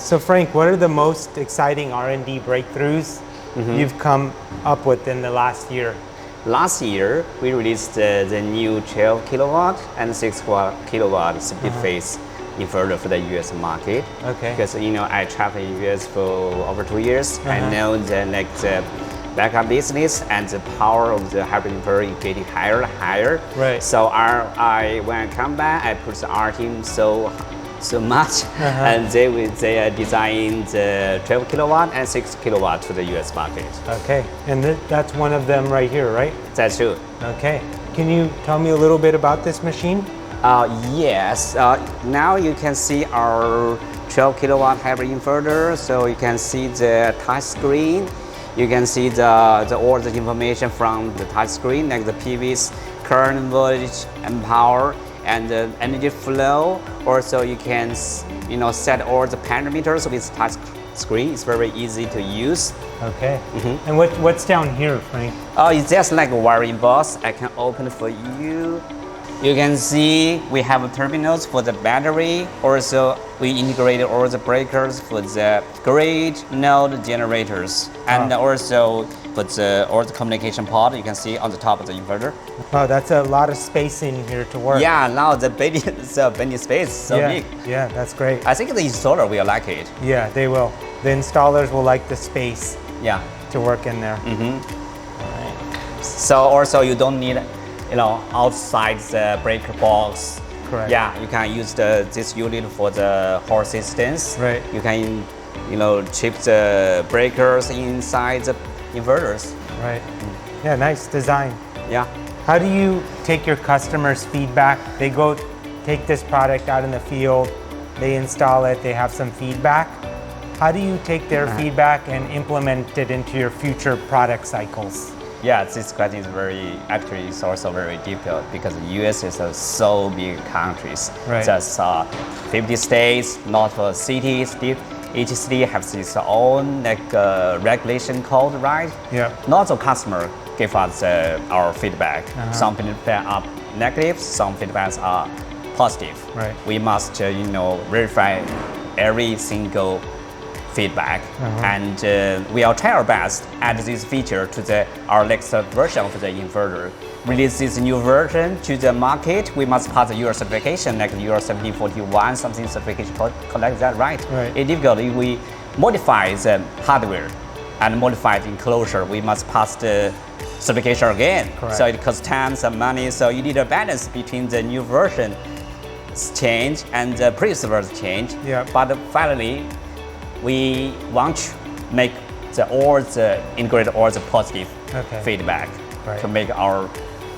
So Frank, what are the most exciting R&D breakthroughs you've come up with in the last year? Last year, we released the new 12 kilowatt and 6 kilowatt split phase inverter for the US market. Okay. Because I traveled in US for over 2 years. I know the backup business and the power of the hybrid inverter is getting higher and higher. Right. So when I come back, I push the R team so much, and they designed the 12 kilowatt and 6 kilowatt to the US market. Okay, and that's one of them right here, right? That's true. Okay. Can you tell me a little bit about this machine? Yes. Now you can see our 12 kilowatt hybrid inverter. So you can see the touch screen. You can see all the information from the touch screen, like the PV's current, voltage, and power, and the energy flow. Also, you can set all the parameters with touch screen. It's very easy to use. Okay. And what's down here, Frank? It's just like a wiring box. I can open it for you. You can see we have terminals for the battery. Also, we integrated all the breakers for the grid node generators, and also for all the communication pod. You can see on the top of the inverter. Wow, that's a lot of space in here to work. Yeah, now the bending space is so big. Yeah, that's great. I think the installer will like it. Yeah, they will. The installers will like the space. Yeah. To work in there. All right. So also you don't need outside the breaker box. Correct. Yeah, you can use this unit for the whole systems. Right. You can, chip the breakers inside the inverters. Right. Yeah, nice design. Yeah. How do you take your customers' feedback? They go take this product out in the field, they install it, they have some feedback. How do you take their feedback and implement it into your future product cycles? Yeah, this question is it's also very difficult because the US is so big countries. Right. Just 50 states, not cities. Each city has its own regulation code, right? Yeah. Not the customer give us our feedback. Some feedback are negative, some feedbacks are positive. Right. We must verify every single feedback, and we'll try our best to add this feature to our next version of the inverter. Release this new version to the market, we must pass the Euro certification, like the Euro 1741, something certification code like that, right? It's difficult. If we modify the hardware and modify the enclosure, we must pass the certification again. Correct. So it costs time and money, so you need a balance between the new version change and the previous version change. Yeah. But finally, we want to make integrate all the positive feedback to make our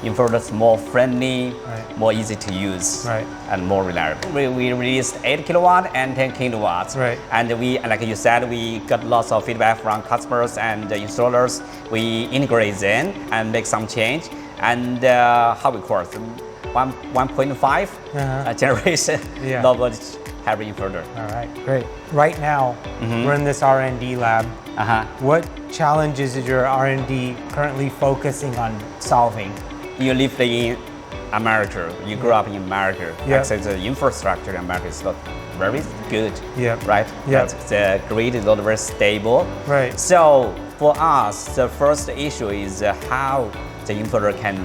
inverters more friendly, more easy to use, and more reliable. We released 8 kilowatt and 10 kilowatts, and we, like you said, we got lots of feedback from customers and installers. We integrate them and make some change, and how we call it, 1.5 generation low voltage hybrid inverter. All right, great. Right now, we're in this R&D lab. What challenges is your R&D currently focusing on solving? You live in America, you grew up in America. Actually, the infrastructure in America is not very good, right? The grid is not very stable. Right. So for us, the first issue is how the inverter can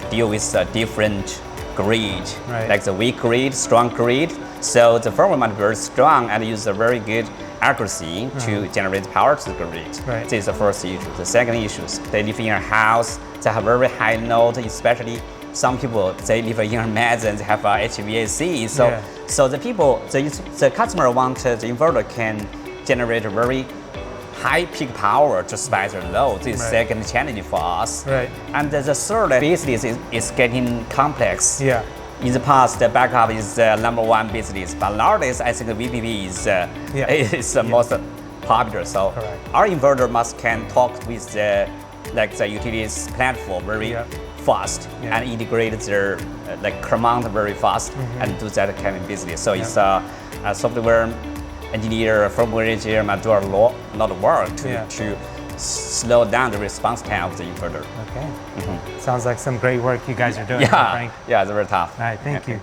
deal with a different grid, like the weak grid, strong grid. So the firmware must be very strong and use a very good accuracy to generate power to the grid. This is the first issue. The second issue is they live in a house, they have very high load, especially some people, they live in a mansion, they have HVAC. So the customer wants the inverter can generate a very high peak power to spike the load. This is the second challenge for us. And the third business is getting complex. In the past, the backup is the #1 business, but nowadays I think the VPP is the most popular. So our inverter can talk with the utilities platform very fast and integrate their command very fast and do that kind of business. So it's a software engineer, firmware engineer must do a lot of work to slow down the response time of the inverter. Okay. Sounds like some great work you guys are doing, Frank. Yeah, it's very tough. All right, thank you.